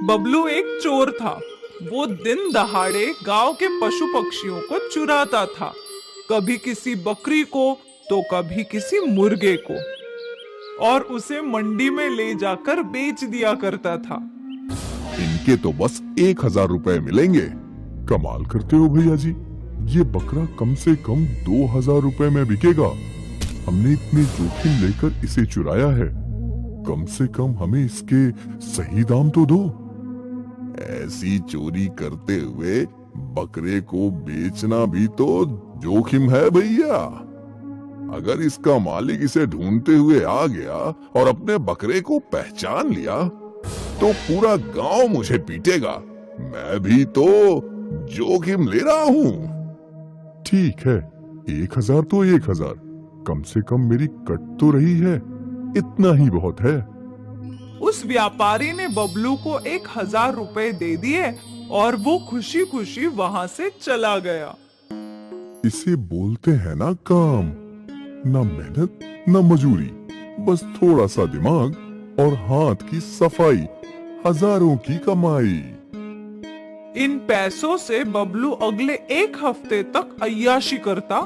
बबलू एक चोर था। वो दिन दहाड़े गांव के पशु पक्षियों को चुराता था, कभी किसी बकरी को तो कभी किसी मुर्गे को, और उसे मंडी में ले जाकर बेच दिया करता था। इनके तो बस 1,000 रुपए मिलेंगे। कमाल करते हो भैया जी, ये बकरा कम से कम 2,000 रुपए में बिकेगा। हमने इतनी जोखिम लेकर इसे चुराया है, कम से कम हमें इसके सही दाम तो दो। ऐसी चोरी करते हुए बकरे को बेचना भी तो जोखिम है भैया। अगर इसका मालिक इसे ढूंढते हुए आ गया और अपने बकरे को पहचान लिया तो पूरा गांव मुझे पीटेगा। मैं भी तो जोखिम ले रहा हूँ। ठीक है, 1,000 तो 1,000, कम से कम मेरी कट तो रही है, इतना ही बहुत है। उस व्यापारी ने बबलू को 1,000 रुपए दे दिए और वो खुशी खुशी वहां से चला गया। इसे बोलते हैं ना काम, ना मेहनत ना मजूरी, बस थोड़ा सा दिमाग और हाथ की सफाई, हजारों की कमाई। इन पैसों से बबलू अगले 1 हफ्ते तक अय्याशी करता,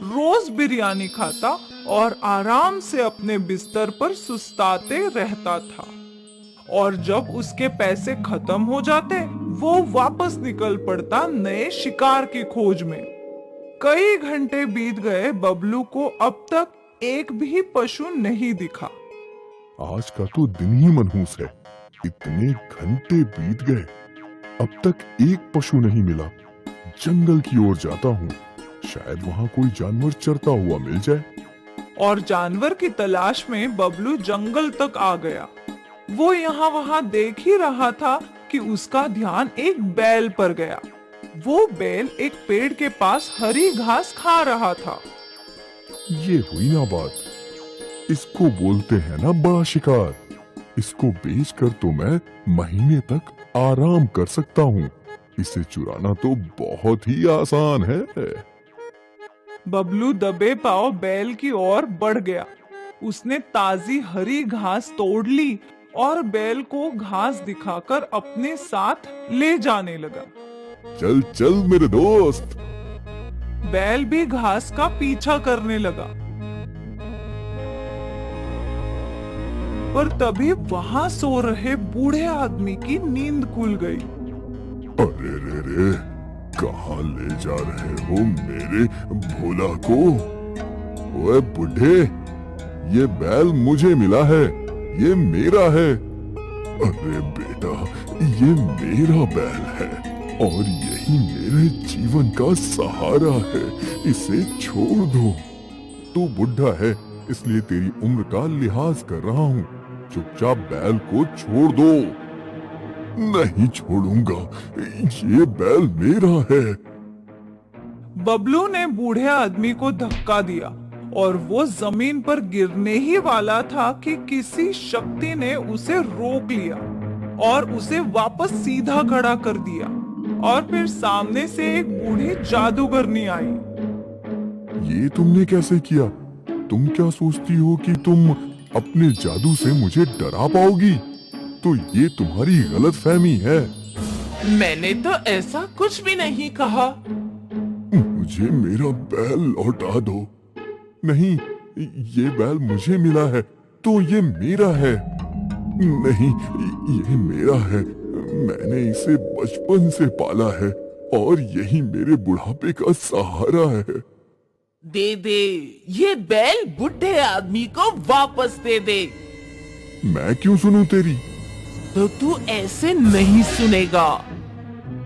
रोज बिरयानी खाता और आराम से अपने बिस्तर पर सुस्ताते रहता था। और जब उसके पैसे खत्म हो जाते, वो वापस निकल पड़ता नए शिकार की खोज में। कई घंटे बीत गए, बबलू को अब तक एक भी पशु नहीं दिखा। आज का तो दिन ही मनहूस है, इतने घंटे बीत गए, अब तक एक पशु नहीं मिला। जंगल की ओर जाता हूँ, शायद वहाँ कोई जानवर चरता हुआ मिल जाए। और जानवर की तलाश में बबलू जंगल तक आ गया। वो यहाँ वहाँ देख ही रहा था कि उसका ध्यान एक बैल पर गया। वो बैल एक पेड़ के पास हरी घास खा रहा था। ये हुई ना बात, इसको बोलते हैं ना बड़ा शिकार। इसको बेचकर तो मैं महीने तक आराम कर सकता हूँ। इसे चुराना तो बहुत ही आसान है। बबलू दबे पांव बैल की ओर बढ़ गया। उसने ताजी हरी घास तोड़ ली और बैल को घास दिखाकर अपने साथ ले जाने लगा। चल चल मेरे दोस्त। बैल भी घास का पीछा करने लगा, पर तभी वहां सो रहे बूढ़े आदमी की नींद खुल गई। अरे रे रे, कहाँ ले जा रहे हो मेरे भोला को? ओए बुढ़े, ये बैल मुझे मिला है, ये मेरा है। अरे बेटा, ये मेरा बैल है और यही मेरे जीवन का सहारा है, इसे छोड़ दो। तू बुढ़ा है इसलिए तेरी उम्र का लिहाज कर रहा हूँ, चुपचाप बैल को छोड़ दो। नहीं छोड़ूंगा, ये बैल मेरा है। बबलू ने बूढ़े आदमी को धक्का दिया और वो जमीन पर गिरने ही वाला था कि किसी शक्ति ने उसे रोक लिया और उसे वापस सीधा खड़ा कर दिया। और फिर सामने से एक बूढ़ी जादूगरनी आई। ये तुमने कैसे किया? तुम क्या सोचती हो कि तुम अपने जादू से मुझे डरा पाओगी? तो ये तुम्हारी गलतफहमी है। मैंने तो ऐसा कुछ भी नहीं कहा। मुझे मेरा बैल लौटा दो। नहीं, ये बैल मुझे मिला है तो ये मेरा है। नहीं, ये मेरा है, मैंने इसे बचपन से पाला है और यही मेरे बुढ़ापे का सहारा है। दे दे, ये बैल बुढ़े आदमी को वापस दे दे। मैं क्यों सुनूं तेरी? तो तू ऐसे नहीं सुनेगा।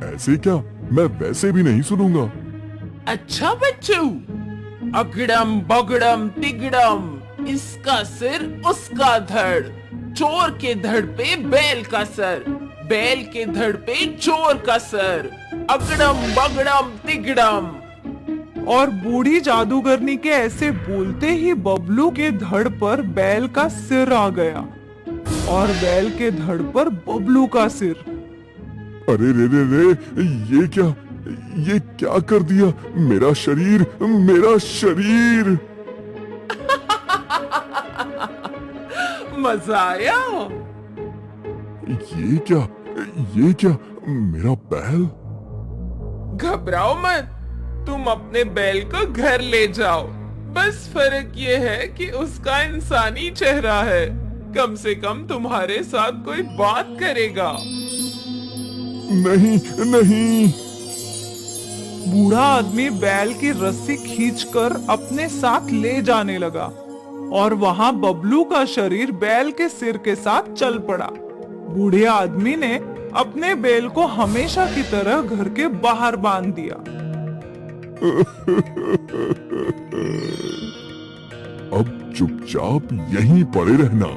ऐसे क्या? मैं वैसे भी नहीं सुनूंगा। अच्छा बच्चू, अगड़म बगड़म तिगड़म, इसका सिर उसका धड़, चोर के धड़ पे बैल का सर, बैल के धड़ पे चोर का सर, अगड़म बगड़म तिगड़म। और बूढ़ी जादूगरनी के ऐसे बोलते ही बबलू के धड़ पर बैल का सिर आ गया और बैल के धड़ पर बबलू का सिर। अरे रे रे रे, ये क्या कर दिया? मेरा शरीर, मेरा शरीर। मजा आया? ये क्या? ये क्या, मेरा बैल? घबराओ मत, तुम अपने बैल को घर ले जाओ। बस फर्क ये है कि उसका इंसानी चेहरा है। कम से कम तुम्हारे साथ कोई बात करेगा। नहीं नहीं। बूढ़ा आदमी बैल की रस्सी खींचकर अपने साथ ले जाने लगा और वहां बबलू का शरीर बैल के सिर के साथ चल पड़ा। बूढ़े आदमी ने अपने बैल को हमेशा की तरह घर के बाहर बांध दिया। अब चुपचाप यहीं पड़े रहना।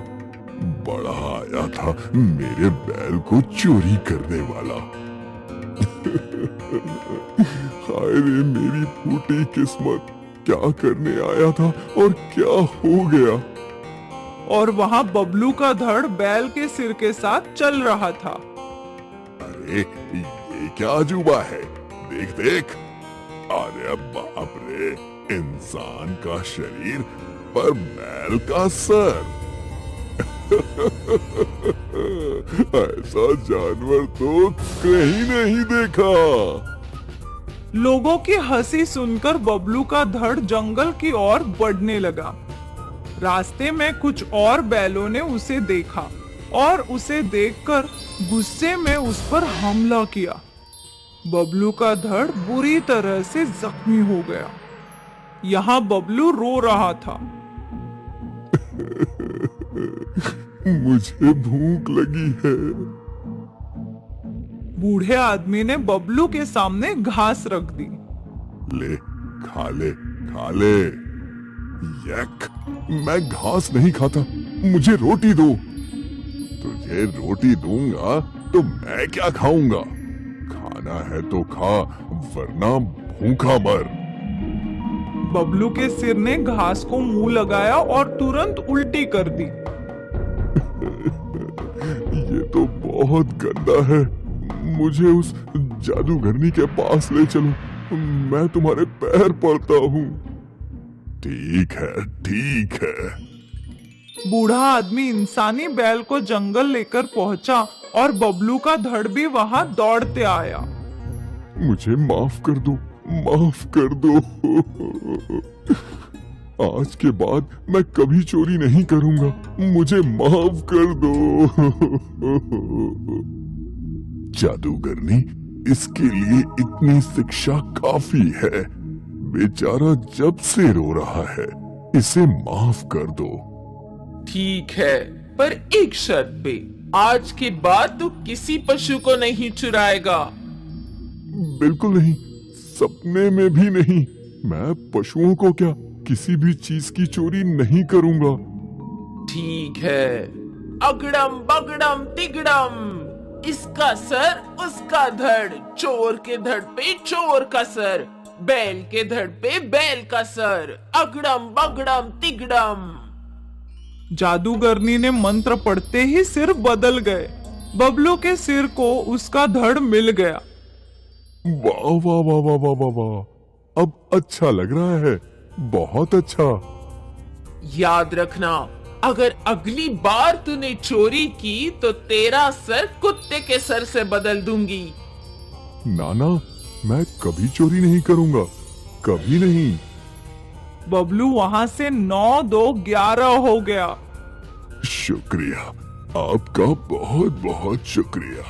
बड़ा आया था मेरे बैल को चोरी करने वाला। हाय रे मेरी फूटी किस्मत, क्या करने आया था और क्या हो गया। और वहां बबलू का धड़ बैल के सिर के साथ चल रहा था। अरे ये क्या अजूबा है, देख देख। अरे बाप रे, इंसान का शरीर पर बैल का सर। ऐसा जानवर तो कहीं नहीं देखा। लोगों की हंसी सुनकर बबलू का धड़ जंगल की ओर बढ़ने लगा। रास्ते में कुछ और बैलों ने उसे देखा और उसे देखकर गुस्से में उस पर हमला किया। बबलू का धड़ बुरी तरह से जख्मी हो गया। यहाँ बबलू रो रहा था। मुझे भूख लगी है। बूढ़े आदमी ने बबलू के सामने घास रख दी। ले खा ले खा ले। यक, मैं घास नहीं खाता, मुझे रोटी दो। तुझे रोटी दूंगा तो मैं क्या खाऊंगा। खाना है तो खा, वरना भूखा मर। बबलू के सिर ने घास को मुंह लगाया और तुरंत उल्टी कर दी। ये तो बहुत गंदा है। मुझे उस जादूगरनी के पास ले चलो, मैं तुम्हारे पैर पड़ता हूँ। ठीक है ठीक है। बूढ़ा आदमी इंसानी बैल को जंगल लेकर पहुंचा और बबलू का धड़ भी वहां दौड़ते आया। मुझे माफ कर दो, माफ कर दो। आज के बाद मैं कभी चोरी नहीं करूंगा, मुझे माफ कर दो। जादूगरनी, इसके लिए इतनी शिक्षा काफी है। बेचारा जब से रो रहा है, इसे माफ कर दो। ठीक है, पर एक शर्त पे। आज के बाद तू किसी पशु को नहीं चुराएगा। बिल्कुल नहीं, सपने में भी नहीं। मैं पशुओं को क्या, किसी भी चीज की चोरी नहीं करूंगा। ठीक है। अगड़म बगड़म तिगड़म, इसका सर उसका धड़, चोर के धड़ पे चोर का सर, बैल के धड़ पे बैल का सर, अगड़म बगड़म तिगड़म। जादूगरनी ने मंत्र पढ़ते ही सिर बदल गए। बबलू के सिर को उसका धड़ मिल गया। वाह वाह वाह वाह वाह वाह वाह, अब अच्छा लग रहा है, बहुत अच्छा। याद रखना, अगर अगली बार तूने चोरी की तो तेरा सर कुत्ते के सर से बदल दूंगी। नाना, मैं कभी चोरी नहीं करूंगा, कभी नहीं। बबलू वहां से 9-2-11 हो गया। शुक्रिया, आपका बहुत बहुत शुक्रिया।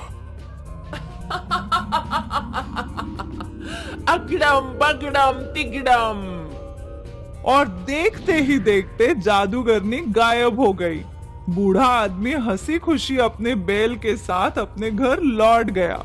अगड़म बगड़म तिगड़म। और देखते ही देखते जादूगरनी गायब हो गई। बूढ़ा आदमी हंसी खुशी अपने बैल के साथ अपने घर लौट गया।